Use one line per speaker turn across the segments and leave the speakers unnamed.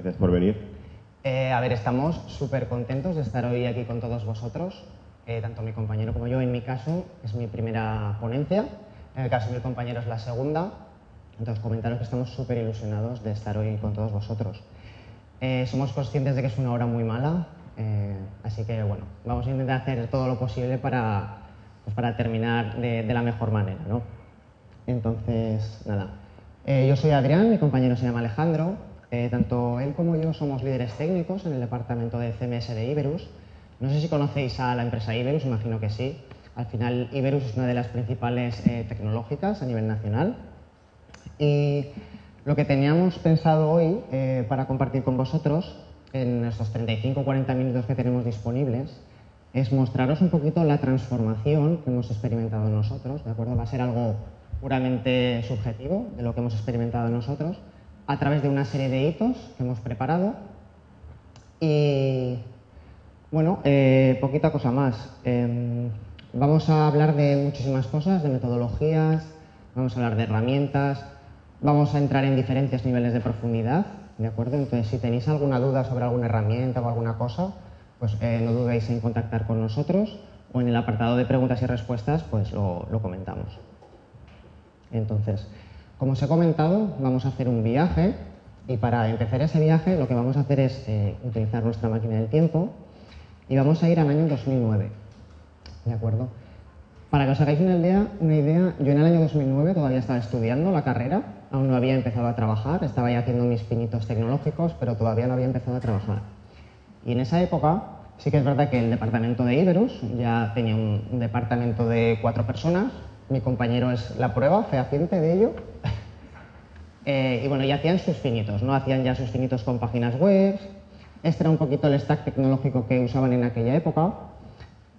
Gracias por venir.
A ver, estamos súper contentos de estar hoy aquí con todos vosotros, tanto mi compañero como yo. En mi caso es mi primera ponencia, en el caso de mi compañero es la segunda. Entonces, comentaros que estamos súper ilusionados de estar hoy con todos vosotros. Somos conscientes de que es una hora muy mala, así que bueno, vamos a intentar hacer todo lo posible para terminar de la mejor manera, ¿no? Entonces, nada. Yo soy Adrián, mi compañero se llama Alejandro. Tanto él como yo somos líderes técnicos en el departamento de CMS de Iberus. No sé si conocéis a la empresa Iberus, imagino que sí. Al final, Iberus es una de las principales tecnológicas a nivel nacional. Y lo que teníamos pensado hoy para compartir con vosotros, en estos 35 o 40 minutos que tenemos disponibles, es mostraros un poquito la transformación que hemos experimentado nosotros, ¿de acuerdo? Va a ser algo puramente subjetivo de lo que hemos experimentado nosotros, a través de una serie de hitos que hemos preparado. Y bueno, poquita cosa más. Vamos a hablar de muchísimas cosas, de metodologías, vamos a hablar de herramientas, vamos a entrar en diferentes niveles de profundidad, ¿de acuerdo? Entonces, si tenéis alguna duda sobre alguna herramienta o alguna cosa, pues no dudéis en contactar con nosotros o en el apartado de preguntas y respuestas, pues lo comentamos. Entonces, como os he comentado, vamos a hacer un viaje y para empezar ese viaje lo que vamos a hacer es utilizar nuestra máquina del tiempo y vamos a ir al año 2009, ¿de acuerdo? Para que os hagáis una idea, yo en el año 2009 todavía estaba estudiando la carrera, aún no había empezado a trabajar, estaba ya haciendo mis pinitos tecnológicos, pero todavía no había empezado a trabajar. Y en esa época sí que es verdad que el departamento de Iberus ya tenía un departamento de 4 personas, mi compañero es la prueba fehaciente de ello. Y bueno, ya hacían sus finitos, ¿no? Hacían ya sus finitos con páginas web. Este era un poquito el stack tecnológico que usaban en aquella época.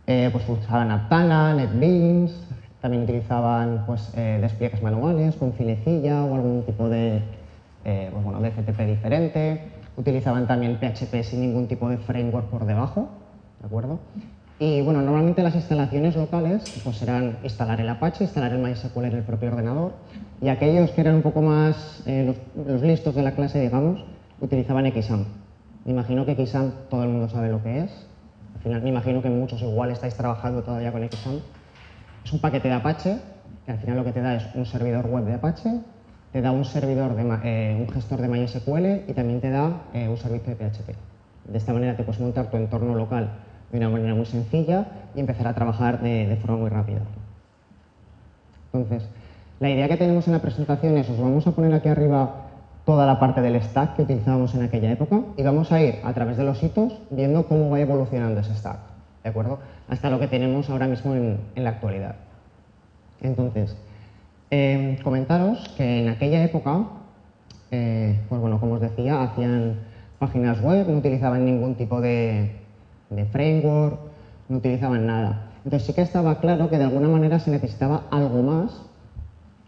Pues usaban Aptana, NetBeans, también utilizaban pues, despliegues manuales con filecilla o algún tipo de, pues, bueno, de FTP diferente. Utilizaban también PHP sin ningún tipo de framework por debajo, ¿de acuerdo? Y bueno, normalmente las instalaciones locales pues eran instalar el Apache, instalar el MySQL en el propio ordenador, y aquellos que eran un poco más los listos de la clase, digamos, utilizaban XAMPP. Me imagino que XAMPP todo el mundo sabe lo que es. Al final me imagino que muchos igual estáis trabajando todavía con XAMPP. Es un paquete de Apache, que al final lo que te da es un servidor web de Apache, te da un servidor un gestor de MySQL y también te da un servicio de PHP. De esta manera te puedes montar tu entorno local de una manera muy sencilla y empezar a trabajar de forma muy rápida. Entonces, la idea que tenemos en la presentación es, os vamos a poner aquí arriba toda la parte del stack que utilizábamos en aquella época y vamos a ir a través de los hitos viendo cómo va evolucionando ese stack, ¿de acuerdo? Hasta lo que tenemos ahora mismo en la actualidad. Entonces, comentaros que en aquella época, pues bueno, como os decía, hacían páginas web, no utilizaban ningún tipo de framework, no utilizaban nada. Entonces sí que estaba claro que de alguna manera se necesitaba algo más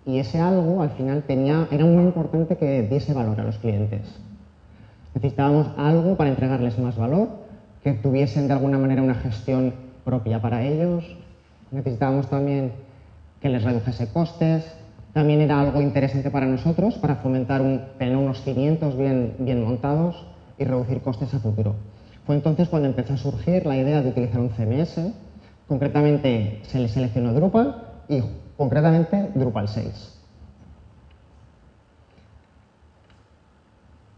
y ese algo al final era muy importante que diese valor a los clientes. Necesitábamos algo para entregarles más valor, que tuviesen de alguna manera una gestión propia para ellos. Necesitábamos también que les redujese costes. También era algo interesante para nosotros, para fomentar tener unos cimientos bien montados y reducir costes a futuro. Fue entonces cuando empezó a surgir la idea de utilizar un CMS. Concretamente se le seleccionó Drupal y concretamente Drupal 6.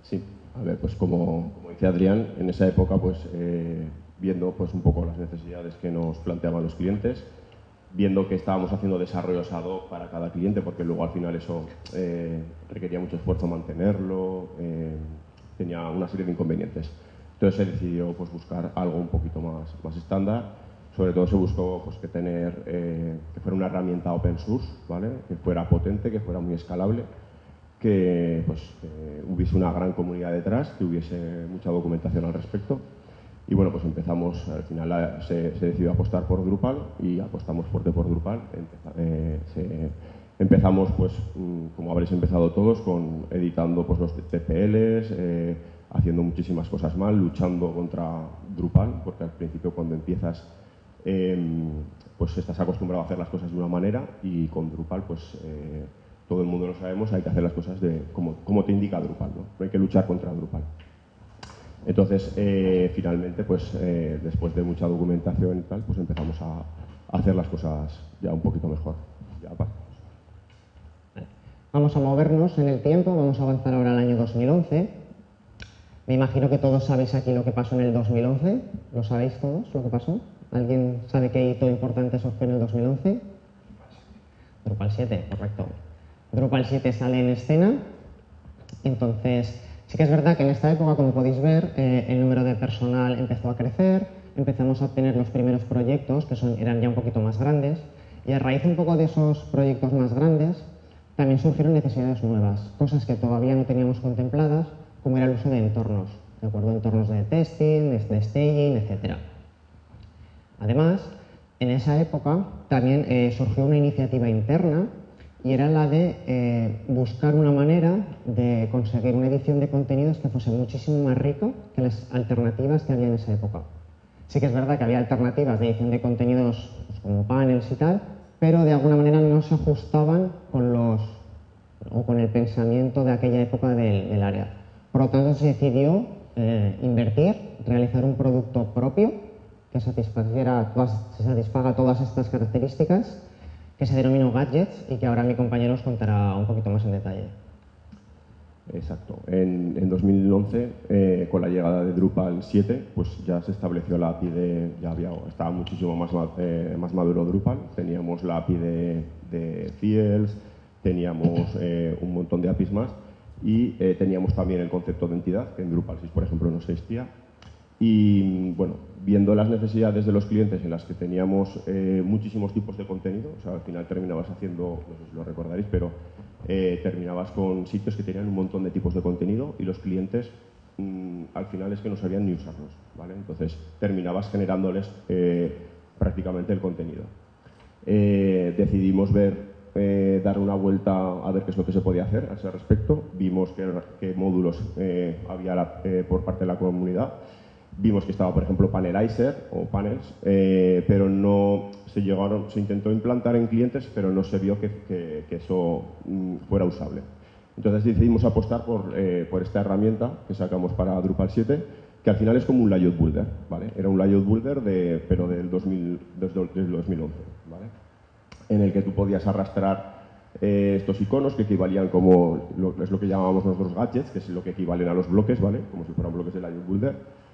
Sí, a ver, pues como dice Adrián, en esa época pues viendo pues un poco las necesidades que nos planteaban los clientes, viendo que estábamos haciendo desarrollos ad hoc para cada cliente, porque luego al final eso requería mucho esfuerzo mantenerlo, tenía una serie de inconvenientes. Entonces se decidió pues, buscar algo un poquito más estándar. Sobre todo se buscó pues, que fuera una herramienta open source, ¿vale? Que fuera potente, que fuera muy escalable, que pues, hubiese una gran comunidad detrás, que hubiese mucha documentación al respecto. Y bueno, pues empezamos, al final se decidió apostar por Drupal y apostamos fuerte por Drupal. Empezamos, pues, como habréis empezado todos, editando pues, los TPLs, haciendo muchísimas cosas mal, luchando contra Drupal, porque al principio cuando empiezas pues estás acostumbrado a hacer las cosas de una manera y con Drupal pues todo el mundo lo sabemos, hay que hacer las cosas como te indica Drupal, ¿no? No hay que luchar contra Drupal. Entonces, finalmente, pues después de mucha documentación y tal, pues empezamos a hacer las cosas ya un poquito mejor. Ya pasamos.
Vamos a movernos en el tiempo, vamos a avanzar ahora al año 2011. Me imagino que todos sabéis aquí lo que pasó en el 2011. ¿Lo sabéis todos lo que pasó? ¿Alguien sabe qué hito importante surgió en el 2011? Drupal 7, correcto. Drupal 7 sale en escena. Entonces, sí que es verdad que en esta época, como podéis ver, el número de personal empezó a crecer, empezamos a obtener los primeros proyectos que eran ya un poquito más grandes, y a raíz un poco de esos proyectos más grandes también surgieron necesidades nuevas, cosas que todavía no teníamos contempladas, como era el uso de entornos, ¿de acuerdo? Entornos de testing, de staging, etc. Además, en esa época también surgió una iniciativa interna y era la de buscar una manera de conseguir una edición de contenidos que fuese muchísimo más rica que las alternativas que había en esa época. Sí que es verdad que había alternativas de edición de contenidos pues, como panels y tal, pero de alguna manera no se ajustaban con el pensamiento de aquella época del área. Por lo tanto, se decidió invertir, realizar un producto propio que satisfaga todas estas características, que se denominó Gadgets y que ahora mi compañero os contará un poquito más en detalle.
Exacto. En 2011, con la llegada de Drupal 7, pues ya se estableció la API estaba muchísimo más maduro Drupal. Teníamos la API de Fields, teníamos un montón de APIs más y teníamos también el concepto de entidad, que en Drupal 6, por ejemplo, no existía. Y bueno, viendo las necesidades de los clientes en las que teníamos muchísimos tipos de contenido, o sea, al final terminabas haciendo, no sé si lo recordaréis, pero terminabas con sitios que tenían un montón de tipos de contenido y los clientes al final es que no sabían ni usarlos, ¿vale? Entonces terminabas generándoles prácticamente el contenido. Decidimos dar una vuelta a ver qué es lo que se podía hacer a ese respecto. Vimos qué módulos había por parte de la comunidad. Vimos que estaba, por ejemplo, Panelizer o Panels, pero no se intentó implantar en clientes, pero no se vio que eso fuera usable. Entonces decidimos apostar por esta herramienta que sacamos para Drupal 7, que al final es como un layout builder, ¿vale? Era un layout builder pero del 2011, ¿vale? En el que tú podías arrastrar estos iconos que equivalían es lo que llamábamos nosotros gadgets, que es lo que equivalen a los bloques, ¿vale? Como si fueran bloques de layout builder.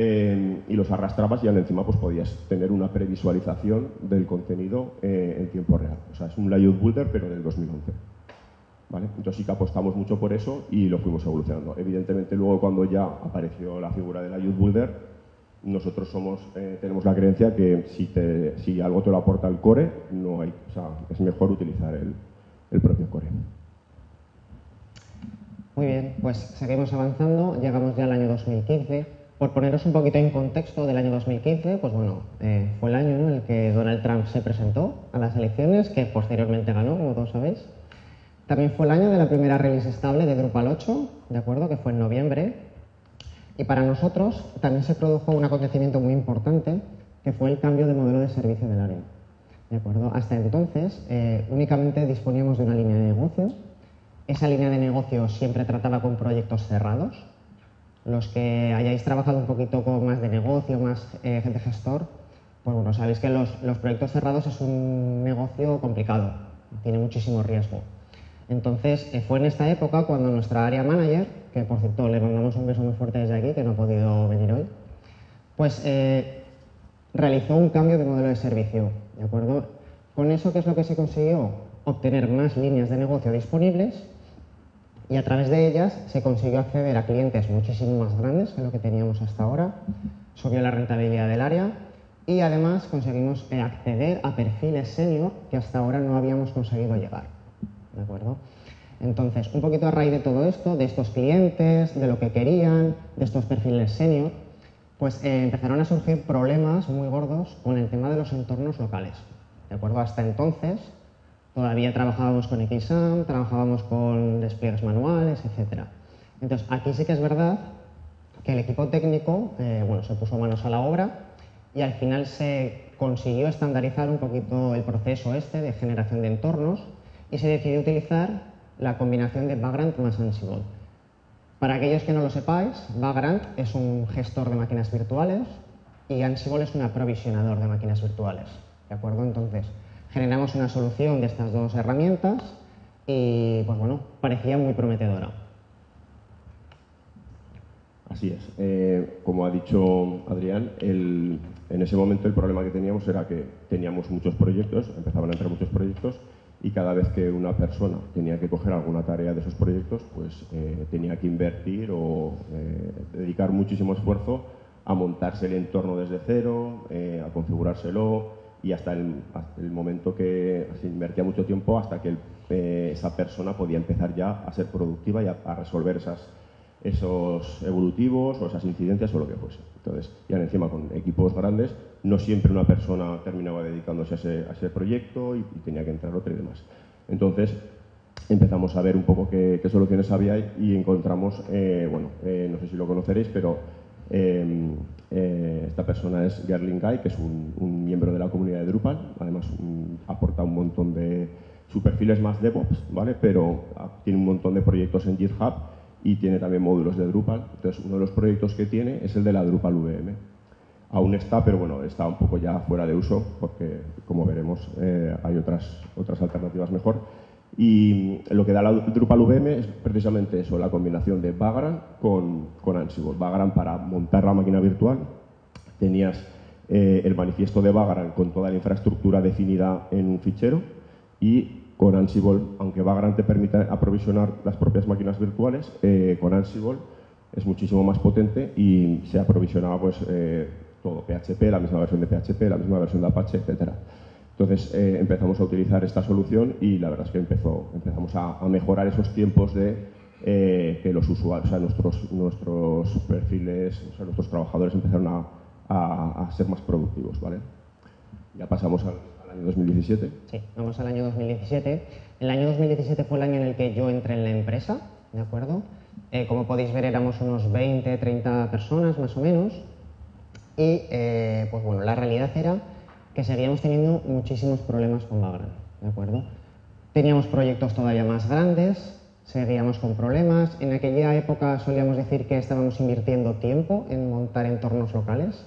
Y los arrastrabas y encima pues podías tener una previsualización del contenido en tiempo real. O sea, es un layout builder pero del 2011. ¿Vale? Entonces sí que apostamos mucho por eso y lo fuimos evolucionando. Evidentemente luego cuando ya apareció la figura del layout builder, nosotros tenemos la creencia que si algo te lo aporta el core, es mejor utilizar el propio core.
Muy bien, pues seguimos avanzando, llegamos ya al año 2015. Por poneros un poquito en contexto del año 2015, pues bueno, fue el año, ¿no?, en el que Donald Trump se presentó a las elecciones, que posteriormente ganó, como todos sabéis. También fue el año de la primera release estable de Drupal 8, ¿de acuerdo?, que fue en noviembre. Y para nosotros también se produjo un acontecimiento muy importante, que fue el cambio de modelo de servicio del área. ¿De acuerdo? Hasta entonces únicamente disponíamos de una línea de negocio. Esa línea de negocio siempre trataba con proyectos cerrados. Los que hayáis trabajado un poquito con más de negocio, más gente gestor, pues bueno, sabéis que los proyectos cerrados es un negocio complicado, tiene muchísimo riesgo. Entonces, fue en esta época cuando nuestra área manager, que por cierto le mandamos un beso muy fuerte desde aquí, que no ha podido venir hoy, pues realizó un cambio de modelo de servicio, ¿de acuerdo? Con eso, ¿qué es lo que se consiguió? Obtener más líneas de negocio disponibles y a través de ellas se consiguió acceder a clientes muchísimo más grandes que lo que teníamos hasta ahora, subió la rentabilidad del área y además conseguimos acceder a perfiles senior que hasta ahora no habíamos conseguido llegar, ¿de acuerdo? Entonces, un poquito a raíz de todo esto, de estos clientes, de lo que querían, de estos perfiles senior, pues empezaron a surgir problemas muy gordos con el tema de los entornos locales, ¿de acuerdo? Hasta entonces todavía trabajábamos con XAMPP, trabajábamos con despliegues manuales, etc. Entonces, aquí sí que es verdad que el equipo técnico se puso manos a la obra y al final se consiguió estandarizar un poquito el proceso de generación de entornos y se decidió utilizar la combinación de Vagrant más Ansible. Para aquellos que no lo sepáis, Vagrant es un gestor de máquinas virtuales y Ansible es un aprovisionador de máquinas virtuales, ¿de acuerdo? Entonces, generamos una solución de estas dos herramientas y, pues bueno, parecía muy prometedora.
Así es. Como ha dicho Adrián, en ese momento el problema que teníamos era que teníamos muchos proyectos, empezaban a entrar muchos proyectos y cada vez que una persona tenía que coger alguna tarea de esos proyectos, pues tenía que invertir o dedicar muchísimo esfuerzo a montarse el entorno desde cero, a configurárselo y hasta el momento que se invertía mucho tiempo hasta que esa persona podía empezar ya a ser productiva y a resolver esos evolutivos o esas incidencias o lo que fuese. Entonces, ya encima con equipos grandes, no siempre una persona terminaba dedicándose a ese proyecto y tenía que entrar otra y demás. Entonces, empezamos a ver un poco qué soluciones había y encontramos, no sé si lo conoceréis, pero esta persona es Gerling Guy, que es un miembro de la comunidad de Drupal. Además, aporta un montón de... Su perfil es más DevOps, ¿vale? Pero tiene un montón de proyectos en GitHub y tiene también módulos de Drupal. Entonces, uno de los proyectos que tiene es el de la Drupal VM. Aún está, pero bueno, está un poco ya fuera de uso porque, como veremos, hay otras alternativas mejor. Y lo que da la Drupal VM es precisamente eso, la combinación de Vagrant con Ansible. Vagrant para montar la máquina virtual. Tenías el manifiesto de Vagrant con toda la infraestructura definida en un fichero y con Ansible, aunque Vagrant te permite aprovisionar las propias máquinas virtuales, con Ansible es muchísimo más potente y se aprovisionaba pues, todo, PHP, la misma versión de PHP, la misma versión de Apache, etc. Entonces empezamos a utilizar esta solución y la verdad es que empezamos a mejorar esos tiempos de que los usuarios, o sea, nuestros perfiles, o sea, nuestros trabajadores empezaron a ser más productivos, ¿vale? Ya pasamos al año 2017.
Sí, vamos al año 2017. El año 2017 fue el año en el que yo entré en la empresa, ¿de acuerdo? Como podéis ver, éramos unos 20, 30 personas más o menos. Y, pues bueno, la realidad era que seguíamos teniendo muchísimos problemas con Vagrant, ¿de acuerdo? Teníamos proyectos todavía más grandes, seguíamos con problemas. En aquella época solíamos decir que estábamos invirtiendo tiempo en montar entornos locales.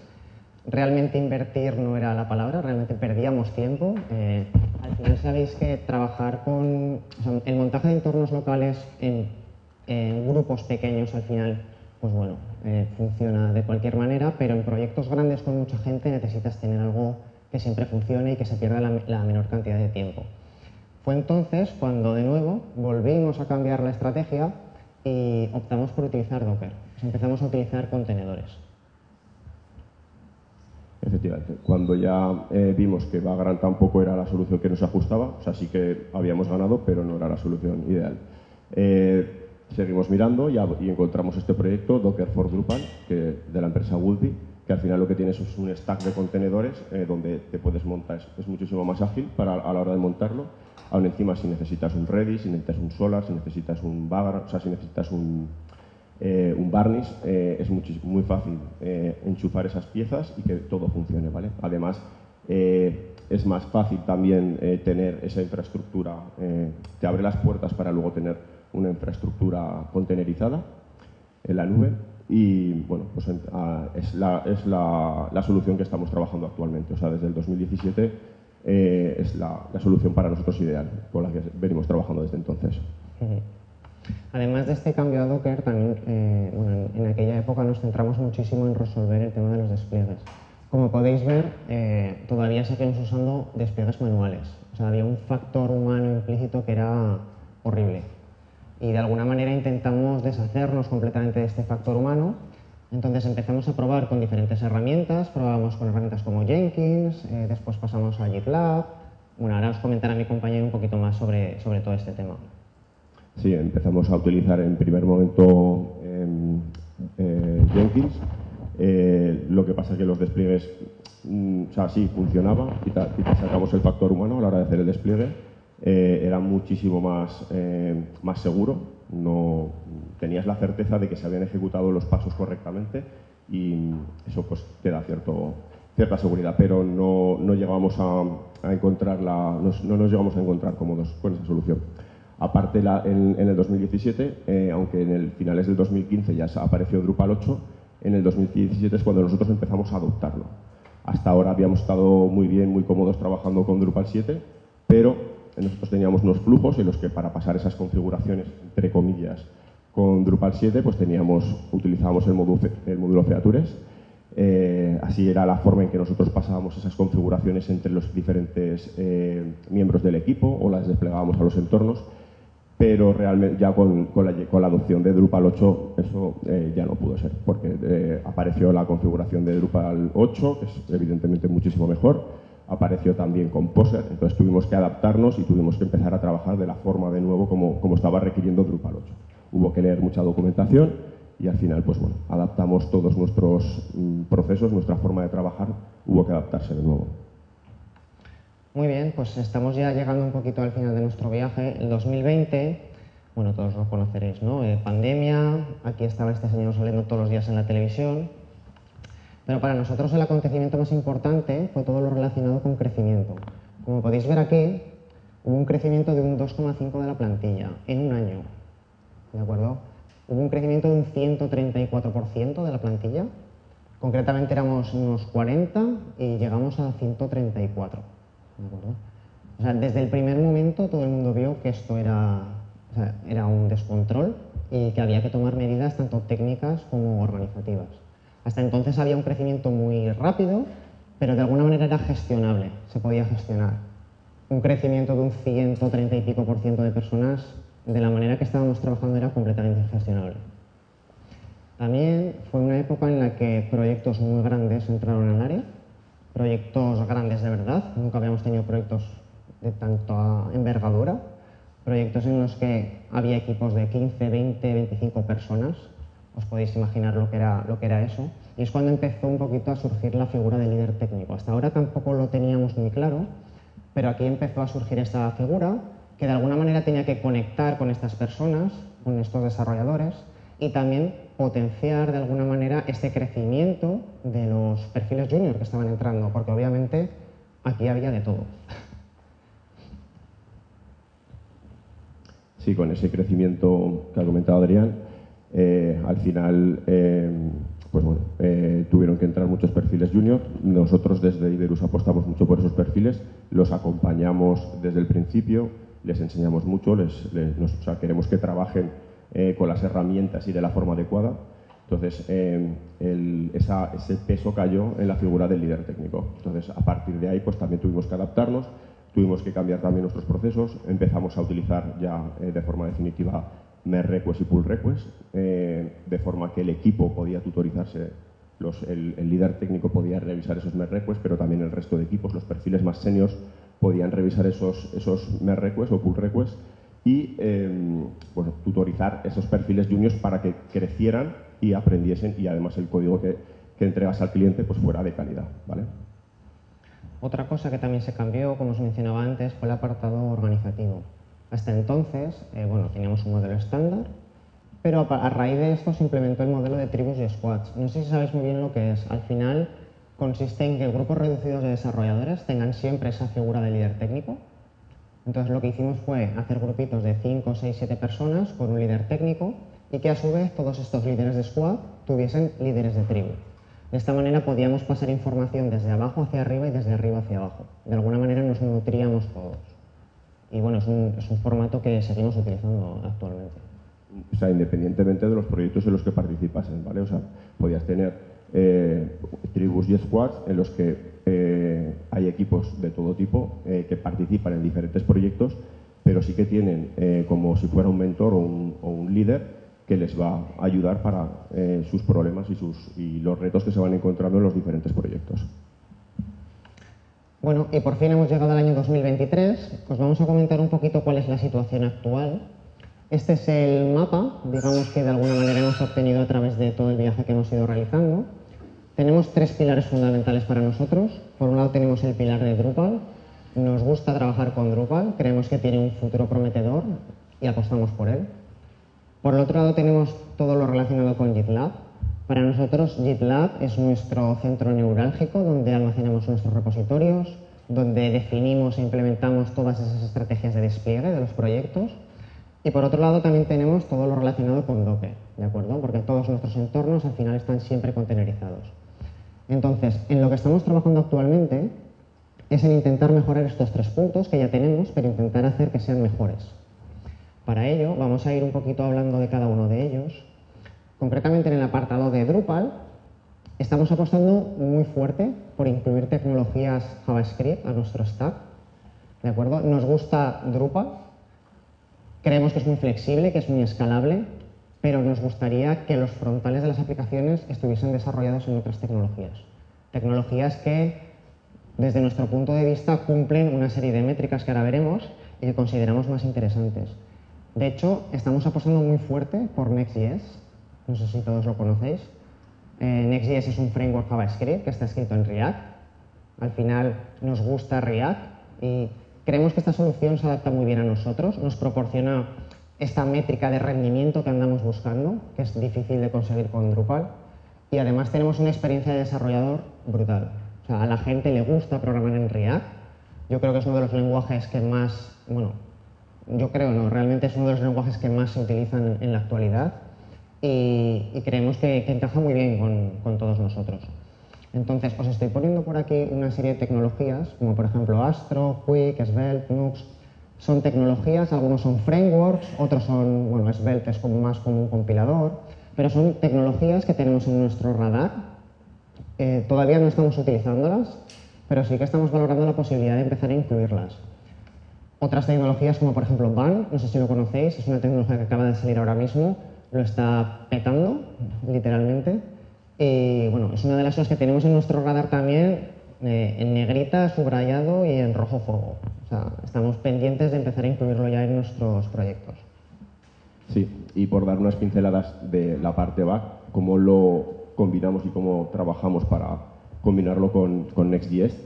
Realmente invertir no era la palabra, realmente perdíamos tiempo. Al final sabéis que trabajar con... O sea, el montaje de entornos locales en grupos pequeños al final, pues bueno, funciona de cualquier manera, pero en proyectos grandes con mucha gente necesitas tener algo que siempre funcione y que se pierda la menor cantidad de tiempo. Fue entonces cuando de nuevo volvimos a cambiar la estrategia y optamos por utilizar Docker. O sea, empezamos a utilizar contenedores.
Efectivamente, cuando ya vimos que Vagrant tampoco era la solución que nos ajustaba, o sea, sí que habíamos ganado, pero no era la solución ideal. Seguimos mirando y encontramos este proyecto, Docker for Drupal, de la empresa Woolby, que al final lo que tienes es un stack de contenedores donde te puedes montar, es muchísimo más ágil a la hora de montarlo. Aún encima, si necesitas un Redis, si necesitas un Solar, si necesitas un Vagrant, o sea, si necesitas un Varnish, es muy fácil enchufar esas piezas y que todo funcione, ¿vale? Además, es más fácil también tener esa infraestructura, te abre las puertas para luego tener una infraestructura contenerizada en la nube y, bueno, pues es la solución que estamos trabajando actualmente. O sea, desde el 2017 es la solución para nosotros ideal, con la que venimos trabajando desde entonces.
Además de este cambio a Docker, también en aquella época nos centramos muchísimo en resolver el tema de los despliegues. Como podéis ver, todavía seguimos usando despliegues manuales. O sea, había un factor humano implícito que era horrible. Y de alguna manera intentamos deshacernos completamente de este factor humano. Entonces empezamos a probar con diferentes herramientas, probábamos con herramientas como Jenkins, después pasamos a GitLab. Bueno, ahora os comentará mi compañero un poquito más sobre todo este tema.
Sí, empezamos a utilizar en primer momento Jenkins. Lo que pasa es que los despliegues, o sea, sí, funcionaba, sacamos el factor humano a la hora de hacer el despliegue. Era muchísimo más seguro, no tenías la certeza de que se habían ejecutado los pasos correctamente y eso pues te da cierta seguridad, pero no llegamos a encontrar no nos llegamos a encontrar cómodos con esa solución. Aparte, en el 2017, aunque en el finales del 2015 ya apareció Drupal 8, en el 2017 es cuando nosotros empezamos a adoptarlo. Hasta ahora habíamos estado muy bien, muy cómodos trabajando con Drupal 7, pero nosotros teníamos unos flujos en los que para pasar esas configuraciones, entre comillas, con Drupal 7, pues utilizábamos el módulo Features. Así era la forma en que nosotros pasábamos esas configuraciones entre los diferentes miembros del equipo o las desplegábamos a los entornos, pero realmente ya con la adopción de Drupal 8 eso ya no pudo ser, porque apareció la configuración de Drupal 8, que es evidentemente muchísimo mejor. Apareció también Composer, entonces tuvimos que adaptarnos y tuvimos que empezar a trabajar de la forma de nuevo como estaba requiriendo Drupal 8. Hubo que leer mucha documentación y al final, pues bueno, adaptamos todos nuestros procesos, nuestra forma de trabajar, hubo que adaptarse de nuevo.
Muy bien, pues estamos ya llegando un poquito al final de nuestro viaje. El 2020, bueno, todos lo conoceréis, ¿no? Pandemia, aquí estaba este señor saliendo todos los días en la televisión. Pero para nosotros el acontecimiento más importante fue todo lo relacionado con crecimiento. Como podéis ver aquí, hubo un crecimiento de un 2,5 de la plantilla en un año, ¿de acuerdo? Hubo un crecimiento de un 134% de la plantilla. Concretamente éramos unos 40 y llegamos a 134, ¿de acuerdo? O sea, desde el primer momento todo el mundo vio que esto era un descontrol y que había que tomar medidas tanto técnicas como organizativas. Hasta entonces había un crecimiento muy rápido, pero de alguna manera era gestionable, se podía gestionar. Un crecimiento de un 130 y pico % de personas, de la manera que estábamos trabajando, era completamente ingestionable. También fue una época en la que proyectos muy grandes entraron al área, proyectos grandes de verdad, nunca habíamos tenido proyectos de tanta envergadura, proyectos en los que había equipos de 15, 20, 25 personas. Os podéis imaginar lo que era eso. Y es cuando empezó un poquito a surgir la figura de líder técnico. Hasta ahora tampoco lo teníamos muy claro, pero aquí empezó a surgir esta figura que de alguna manera tenía que conectar con estas personas, con estos desarrolladores, y también potenciar de alguna manera este crecimiento de los perfiles junior que estaban entrando, porque obviamente aquí había de todo.
Sí, con ese crecimiento que ha comentado Adrián, al final pues bueno, tuvieron que entrar muchos perfiles junior. Nosotros desde Iberus apostamos mucho por esos perfiles, los acompañamos desde el principio, les enseñamos mucho, queremos que trabajen con las herramientas y de la forma adecuada. Entonces, ese peso cayó en la figura del líder técnico. Entonces, a partir de ahí, pues también tuvimos que adaptarnos, tuvimos que cambiar también nuestros procesos, empezamos a utilizar ya de forma definitiva merge requests y pull requests, de forma que el equipo podía tutorizarse, el líder técnico podía revisar esos merge requests, pero también el resto de equipos, los perfiles más seniors, podían revisar esos merge requests o pull requests y bueno, tutorizar esos perfiles juniors para que crecieran y aprendiesen, y además el código que entregas al cliente pues fuera de calidad, ¿vale?
Otra cosa que también se cambió, como os mencionaba antes, fue el apartado organizativo. Hasta entonces, bueno, teníamos un modelo estándar, pero a raíz de esto se implementó el modelo de tribus y squads. No sé si sabéis muy bien lo que es. Al final consiste en que grupos reducidos de desarrolladores tengan siempre esa figura de líder técnico. Entonces lo que hicimos fue hacer grupitos de 5, 6, 7 personas con un líder técnico y que a su vez todos estos líderes de squad tuviesen líderes de tribu. De esta manera podíamos pasar información desde abajo hacia arriba y desde arriba hacia abajo. De alguna manera nos nutríamos todos. Y bueno, es un formato que seguimos utilizando actualmente.
O sea, independientemente de los proyectos en los que participasen, ¿vale? O sea, podías tener tribus y squads en los que hay equipos de todo tipo que participan en diferentes proyectos, pero sí que tienen como si fuera un mentor o un líder que les va a ayudar para sus problemas y los retos que se van encontrando en los diferentes proyectos.
Bueno, y por fin hemos llegado al año 2023. Os vamos a comentar un poquito cuál es la situación actual. Este es el mapa, digamos, que de alguna manera hemos obtenido a través de todo el viaje que hemos ido realizando. Tenemos tres pilares fundamentales para nosotros. Por un lado tenemos el pilar de Drupal. Nos gusta trabajar con Drupal, creemos que tiene un futuro prometedor y apostamos por él. Por el otro lado tenemos todo lo relacionado con GitLab. Para nosotros GitLab es nuestro centro neurálgico donde almacenamos nuestros repositorios, donde definimos e implementamos todas esas estrategias de despliegue de los proyectos. Y por otro lado también tenemos todo lo relacionado con Docker, ¿de acuerdo? Porque todos nuestros entornos al final están siempre containerizados. Entonces, en lo que estamos trabajando actualmente es en intentar mejorar estos 3 puntos que ya tenemos, pero intentar hacer que sean mejores. Para ello, vamos a ir un poquito hablando de cada uno de ellos. Concretamente en el apartado de Drupal, estamos apostando muy fuerte por incluir tecnologías JavaScript a nuestro stack, ¿de acuerdo? Nos gusta Drupal, creemos que es muy flexible, que es muy escalable, pero nos gustaría que los frontales de las aplicaciones estuviesen desarrollados en otras tecnologías. Tecnologías que, desde nuestro punto de vista, cumplen una serie de métricas que ahora veremos y que consideramos más interesantes. De hecho, estamos apostando muy fuerte por Next.js. No sé si todos lo conocéis. Next.js es un framework JavaScript que está escrito en React. Al final nos gusta React y creemos que esta solución se adapta muy bien a nosotros. Nos proporciona esta métrica de rendimiento que andamos buscando, que es difícil de conseguir con Drupal. Y además tenemos una experiencia de desarrollador brutal. O sea, a la gente le gusta programar en React. Yo creo que es uno de los lenguajes que más, bueno, yo creo no, realmente es uno de los lenguajes que más se utilizan en la actualidad y creemos que encaja muy bien con todos nosotros. Entonces, os estoy poniendo por aquí una serie de tecnologías, como por ejemplo Astro, Quick, Svelte, Nux. Son tecnologías, algunos son frameworks, otros son, bueno, Svelte es más como un compilador, pero son tecnologías que tenemos en nuestro radar. Todavía no estamos utilizándolas, pero sí que estamos valorando la posibilidad de empezar a incluirlas. Otras tecnologías como por ejemplo BAN, no sé si lo conocéis, es una tecnología que acaba de salir ahora mismo, lo está petando, literalmente. Y bueno, es una de las cosas que tenemos en nuestro radar también, en negrita, subrayado y en rojo fuego. O sea, estamos pendientes de empezar a incluirlo ya en nuestros proyectos.
Sí, y por dar unas pinceladas de la parte back, cómo lo combinamos y cómo trabajamos para combinarlo con Next.js.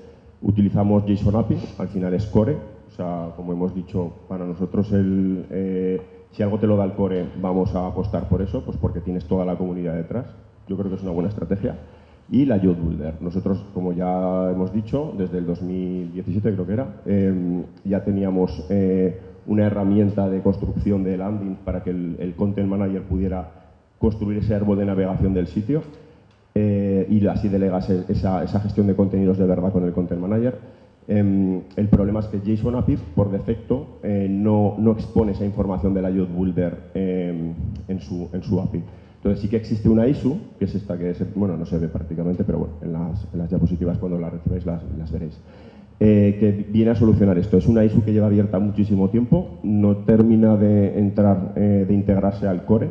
Utilizamos JSON API, al final es core, o sea, como hemos dicho, para nosotros si algo te lo da el core, vamos a apostar por eso, pues porque tienes toda la comunidad detrás. Yo creo que es una buena estrategia. Y la Yacht Builder. Nosotros, como ya hemos dicho, desde el 2017 creo que era, ya teníamos una herramienta de construcción de landing para que el Content Manager pudiera construir ese árbol de navegación del sitio y así delegas esa gestión de contenidos de verdad con el Content Manager. El problema es que JSON API, por defecto, no expone esa información de la Yacht Builder en su API. Entonces sí que existe una ISU, que es esta que bueno, no se ve prácticamente, pero bueno, en las diapositivas cuando la recibáis las veréis. Que viene a solucionar esto. Es una ISU que lleva abierta muchísimo tiempo, no termina de entrar, de integrarse al core.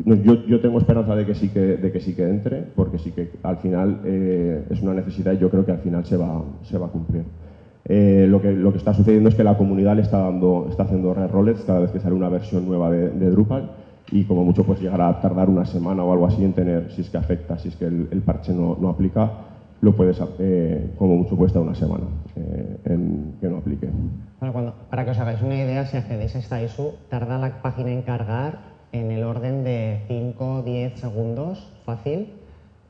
Yo tengo esperanza de que sí que entre, porque sí que al final es una necesidad y yo creo que al final se va a cumplir. Lo que está sucediendo es que la comunidad le está haciendo re-rollets cada vez que sale una versión nueva de Drupal y como mucho pues llegará a tardar una semana o algo así en tener, si es que afecta, si es que el parche no aplica, lo puedes, como mucho puede estar una semana en que no aplique.
Bueno, para que os hagáis una idea, si accedéis a esta ISU, tarda la página en cargar en el orden de 5-10 segundos, fácil.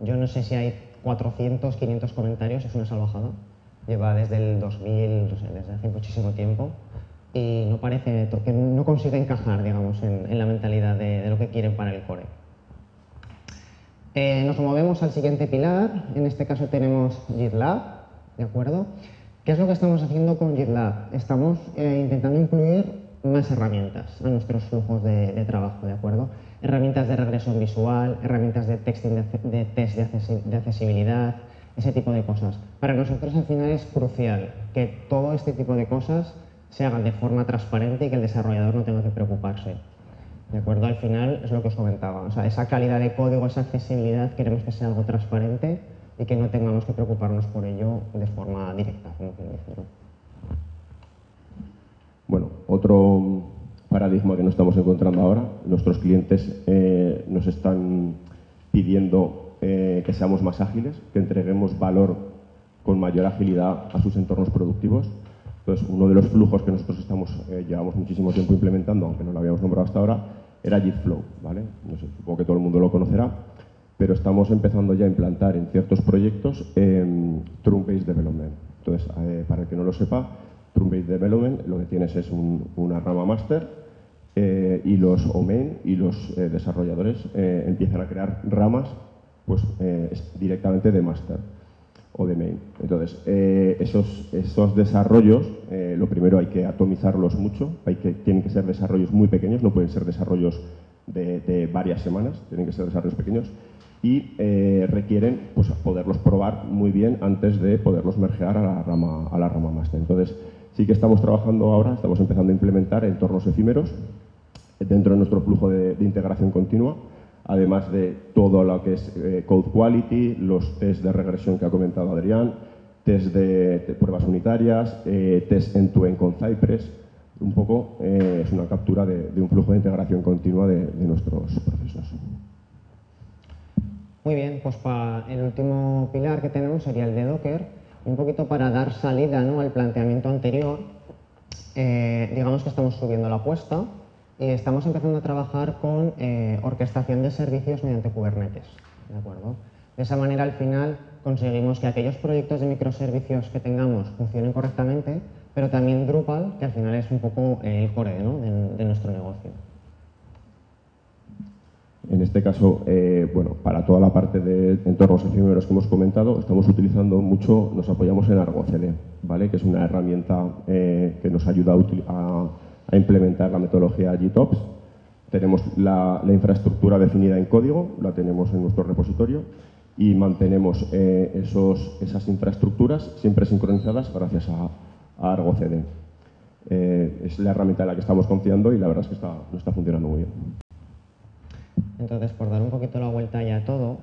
Yo no sé si hay 400, 500 comentarios, es una salvajada. Lleva desde el 2000, no sé, desde hace muchísimo tiempo. Y no parece que no consigue encajar, digamos, en la mentalidad de lo que quieren para el core. Nos movemos al siguiente pilar, en este caso tenemos GitLab, ¿de acuerdo? ¿Qué es lo que estamos haciendo con GitLab? Estamos intentando incluir más herramientas a nuestros flujos de trabajo, ¿de acuerdo? Herramientas de regresión visual, herramientas de test de accesibilidad, ese tipo de cosas. Para nosotros al final es crucial que todo este tipo de cosas se hagan de forma transparente y que el desarrollador no tenga que preocuparse. ¿De acuerdo? Al final es lo que os comentaba. O sea, esa calidad de código, esa accesibilidad, queremos que sea algo transparente y que no tengamos que preocuparnos por ello de forma directa, como quien dice, ¿no?
Bueno, otro paradigma que nos estamos encontrando ahora, nuestros clientes nos están pidiendo que seamos más ágiles, que entreguemos valor con mayor agilidad a sus entornos productivos. Entonces, uno de los flujos que nosotros llevamos muchísimo tiempo implementando, aunque no lo habíamos nombrado hasta ahora, era JITflow, ¿vale? No sé, supongo que todo el mundo lo conocerá, pero estamos empezando ya a implantar en ciertos proyectos Trunk-Based Development. Entonces, para el que no lo sepa, Trunk-Based Development lo que tienes es una rama master y los OMEN y los desarrolladores empiezan a crear ramas pues, directamente de máster o de main. Entonces, esos desarrollos, lo primero hay que atomizarlos mucho, tienen que ser desarrollos muy pequeños, no pueden ser desarrollos de varias semanas, tienen que ser desarrollos pequeños y requieren pues, poderlos probar muy bien antes de poderlos mergear a la rama máster. Entonces, sí que estamos trabajando ahora, estamos empezando a implementar entornos efímeros dentro de nuestro flujo de integración continua, además de todo lo que es code quality, los test de regresión que ha comentado Adrián, test de pruebas unitarias, test end-to-end con Cypress. Un poco es una captura de un flujo de integración continua de nuestros procesos.
Muy bien, pues el último pilar que tenemos sería el de Docker. Un poquito para dar salida, ¿no?, al planteamiento anterior, digamos que estamos subiendo la apuesta y estamos empezando a trabajar con orquestación de servicios mediante Kubernetes, ¿de acuerdo? De esa manera, al final, conseguimos que aquellos proyectos de microservicios que tengamos funcionen correctamente, pero también Drupal, que al final es un poco el core, ¿no?, de nuestro negocio.
En este caso, bueno, para toda la parte de entornos efímeros que hemos comentado, estamos utilizando mucho, nos apoyamos en Argo CD, ¿vale?, que es una herramienta que nos ayuda a implementar la metodología GitOps. Tenemos la infraestructura definida en código, la tenemos en nuestro repositorio y mantenemos esas infraestructuras siempre sincronizadas gracias a Argo CD. Es la herramienta en la que estamos confiando y la verdad es que no está funcionando muy bien.
Entonces, por dar un poquito la vuelta ya a todo,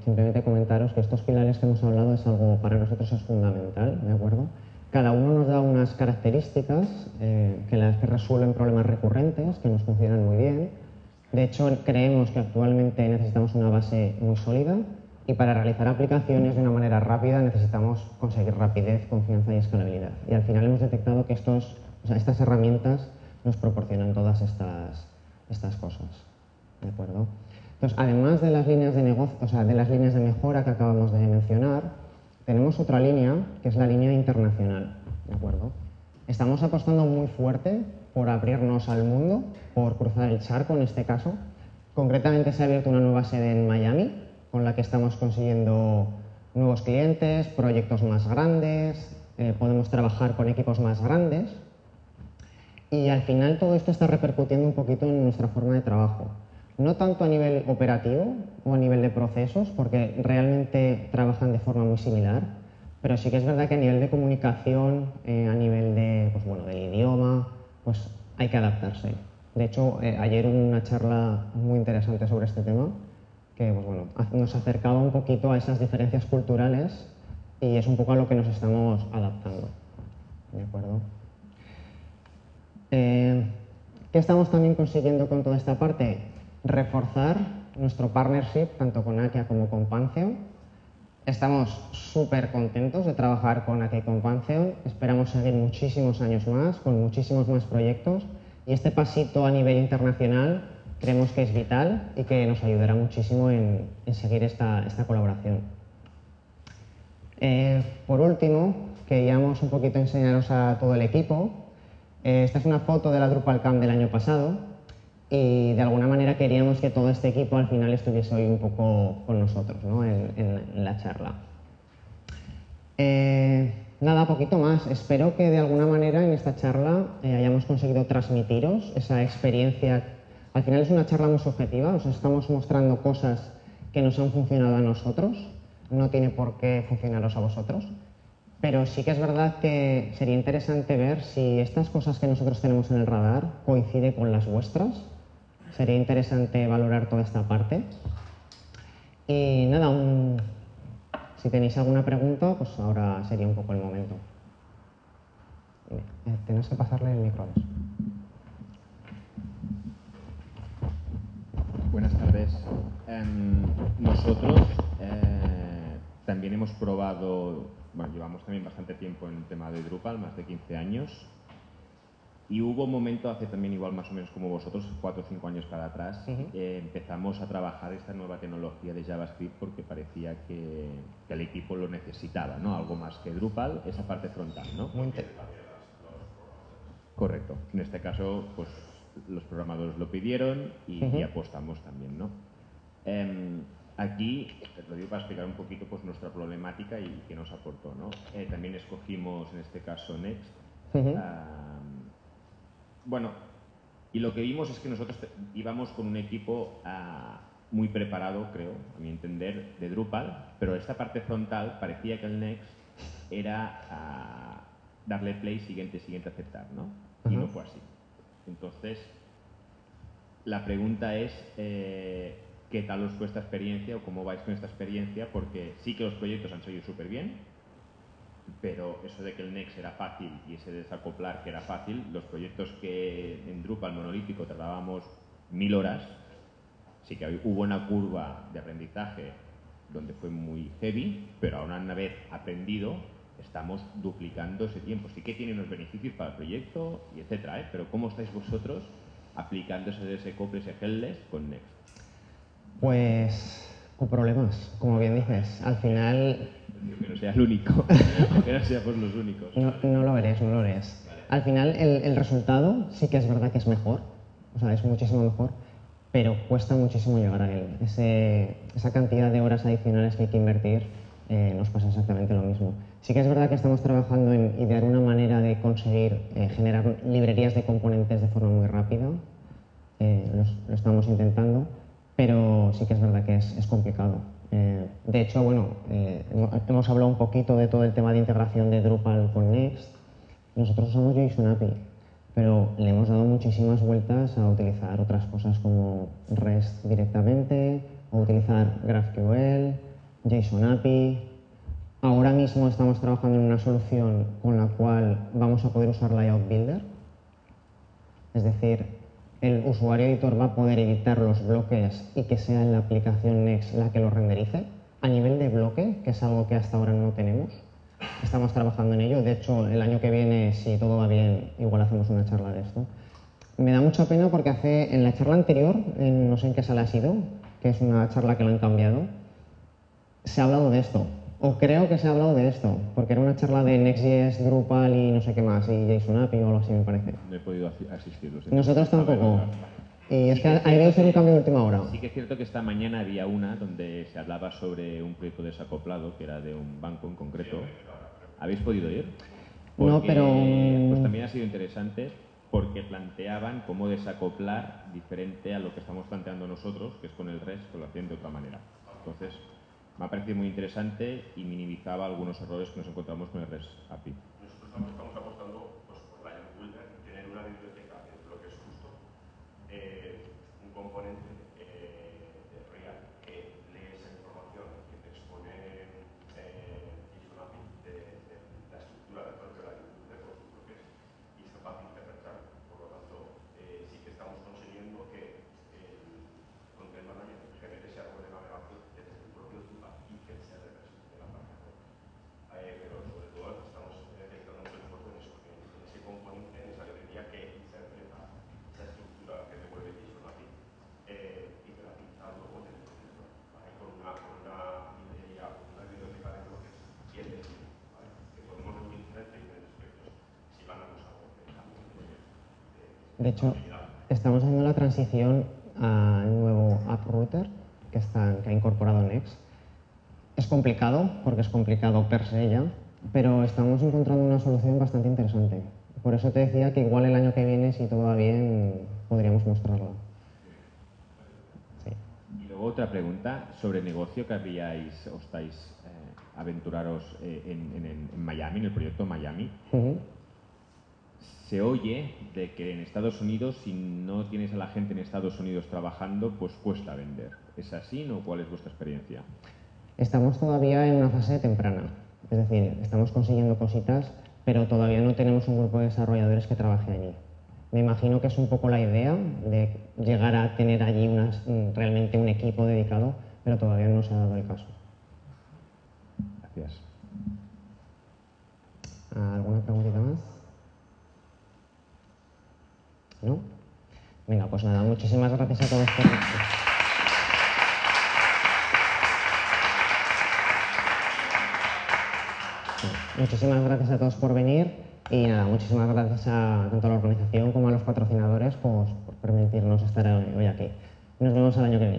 simplemente comentaros que estos pilares que hemos hablado es algo para nosotros es fundamental, ¿de acuerdo? Cada uno nos da unas características que resuelven problemas recurrentes, que nos funcionan muy bien. De hecho, creemos que actualmente necesitamos una base muy sólida y para realizar aplicaciones de una manera rápida necesitamos conseguir rapidez, confianza y escalabilidad. Y al final hemos detectado que estas herramientas nos proporcionan todas estas cosas, ¿de acuerdo? Entonces, además de las líneas de negocio, de las líneas de mejora que acabamos de mencionar, tenemos otra línea, que es la línea internacional, ¿de acuerdo? Estamos apostando muy fuerte por abrirnos al mundo, por cruzar el charco en este caso. Concretamente se ha abierto una nueva sede en Miami, con la que estamos consiguiendo nuevos clientes, proyectos más grandes, podemos trabajar con equipos más grandes. Y al final todo esto está repercutiendo un poquito en nuestra forma de trabajo. No tanto a nivel operativo o a nivel de procesos, porque realmente trabajan de forma muy similar, pero sí que es verdad que a nivel de comunicación, a nivel del idioma, pues hay que adaptarse. De hecho, ayer hubo una charla muy interesante sobre este tema, que nos acercaba un poquito a esas diferencias culturales y es un poco a lo que nos estamos adaptando. ¿De acuerdo? ¿Qué estamos también consiguiendo con toda esta parte? Reforzar nuestro partnership tanto con Akia como con Pantheon. Estamos súper contentos de trabajar con Akia y con Pantheon. Esperamos seguir muchísimos años más, con muchísimos más proyectos. Y este pasito a nivel internacional creemos que es vital y que nos ayudará muchísimo en seguir esta colaboración. Por último, queríamos un poquito enseñaros a todo el equipo. Esta es una foto de la DrupalCamp del año pasado y de alguna manera queríamos que todo este equipo al final estuviese hoy un poco con nosotros, ¿no?, en la charla. Nada, poquito más. Espero que de alguna manera en esta charla hayamos conseguido transmitiros esa experiencia. Al final es una charla muy subjetiva, os estamos mostrando cosas que nos han funcionado a nosotros, no tiene por qué funcionaros a vosotros. Pero sí que es verdad que sería interesante ver si estas cosas que nosotros tenemos en el radar coinciden con las vuestras. Sería interesante valorar toda esta parte. Y nada, si tenéis alguna pregunta, pues ahora sería un poco el momento. Tenéis que pasarle el micro.
Buenas tardes. Nosotros también hemos probado, bueno, llevamos también bastante tiempo en el tema de Drupal, más de 15 años. Y hubo un momento, hace también igual más o menos como vosotros, 4 o 5 años para atrás, empezamos a trabajar esta nueva tecnología de JavaScript porque parecía que el equipo lo necesitaba, ¿no? Algo más que Drupal, esa parte frontal, ¿no? Correcto. En este caso, pues los programadores lo pidieron y apostamos también, ¿no? Aquí, lo digo para explicar un poquito pues, nuestra problemática y qué nos aportó, ¿no? También escogimos, en este caso, Next. Bueno, y lo que vimos es que nosotros íbamos con un equipo muy preparado, creo, a mi entender, de Drupal, pero esta parte frontal parecía que el Next era darle play, siguiente, aceptar, ¿no? Y no fue así. Entonces, la pregunta es ¿qué tal os fue esta experiencia o cómo vais con esta experiencia? Porque sí que los proyectos han salido súper bien, pero eso de que el Next era fácil y ese desacoplar que era fácil, los proyectos que en Drupal monolítico tardábamos 1000 horas, sí que hubo una curva de aprendizaje donde fue muy heavy, pero ahora una vez aprendido estamos duplicando ese tiempo. Sí que tiene unos beneficios para el proyecto y etcétera, pero ¿cómo estáis vosotros aplicando ese couple, ese headless con Next?
Pues con problemas, como bien dices. Al final...
Que no sea el único, que no seamos los únicos.
No lo eres, no lo eres. Vale. Al final el resultado sí que es verdad que es mejor, o sea, es muchísimo mejor, pero cuesta muchísimo llegar a él. Esa cantidad de horas adicionales que hay que invertir nos pasa exactamente lo mismo. Sí que es verdad que estamos trabajando en idear una manera de conseguir generar librerías de componentes de forma muy rápida. Lo estamos intentando, pero sí que es verdad que es complicado. De hecho, bueno, hemos hablado un poquito de todo el tema de integración de Drupal con Next. Nosotros usamos JSON API, pero le hemos dado muchísimas vueltas a utilizar otras cosas como REST directamente, o utilizar GraphQL, JSON API. Ahora mismo estamos trabajando en una solución con la cual vamos a poder usar Layout Builder. Es decir, el usuario editor va a poder editar los bloques y que sea la aplicación Next la que lo renderice. A nivel de bloque, que es algo que hasta ahora no tenemos, estamos trabajando en ello. De hecho, el año que viene, si todo va bien, igual hacemos una charla de esto. Me da mucha pena porque en la charla anterior, no sé en qué sala ha sido, que es una charla que lo han cambiado, se ha hablado de esto. O creo que se ha hablado de esto, porque era una charla de Next.js, Drupal y no sé qué más, y JSON API o algo así me parece.
No he podido asistir.
Nosotros tampoco. Y es que ha debido ser un cambio de última hora.
Sí que es cierto que esta mañana había una donde se hablaba sobre un proyecto desacoplado, que era de un banco en concreto. ¿Habéis podido ir? Porque,
no, pero...
Pues también ha sido interesante porque planteaban cómo desacoplar diferente a lo que estamos planteando nosotros, que es con el REST, que lo hacían de otra manera. Entonces, me ha parecido muy interesante y minimizaba algunos errores que nos encontramos con el REST API.
Nosotros estamos apostando pues, por Layout Builder, tener una biblioteca de lo que es justo, un componente de RIA que lee esa información, que te expone JSON API de la estructura del propio Layout Builder por sus bloques y es capaz de interpretar. Por lo tanto, sí que estamos consiguiendo que el Content Manager genere ese árbol de navegación desde el propio Drupal y que sea de la página web. Pero sobre todo estamos dedicando mucho esfuerzo en eso, en ese componente, en esa librería que interpreta esa estructura que devuelve JSON API y te la pinta luego del proceso, ¿vale? con una librería, una biblioteca de bloques bien definida, ¿vale? Que podemos reutilizar en diferentes aspectos si van a usar
de hecho, estamos haciendo la transición al nuevo App Router que ha incorporado Next. Es complicado, porque es complicado per se ya, pero estamos encontrando una solución bastante interesante. Por eso te decía que igual el año que viene, si todo va bien, podríamos mostrarla. Sí.
Y luego otra pregunta sobre negocio que estáis aventuraros en Miami, en el proyecto Miami. Se oye de que en Estados Unidos, si no tienes a la gente en Estados Unidos trabajando, pues cuesta vender. ¿Es así, no? ¿Cuál es vuestra experiencia?
Estamos todavía en una fase temprana, es decir, estamos consiguiendo cositas, pero todavía no tenemos un grupo de desarrolladores que trabaje allí. Me imagino que es un poco la idea de llegar a tener allí realmente un equipo dedicado, pero todavía no se ha dado el caso.
Gracias.
¿Alguna preguntita más? ¿No? Venga, pues nada, muchísimas gracias a todos por... Muchísimas gracias a todos por venir Y nada, muchísimas gracias tanto a la organización como a los patrocinadores pues, por permitirnos estar hoy aquí. Nos vemos el año que viene.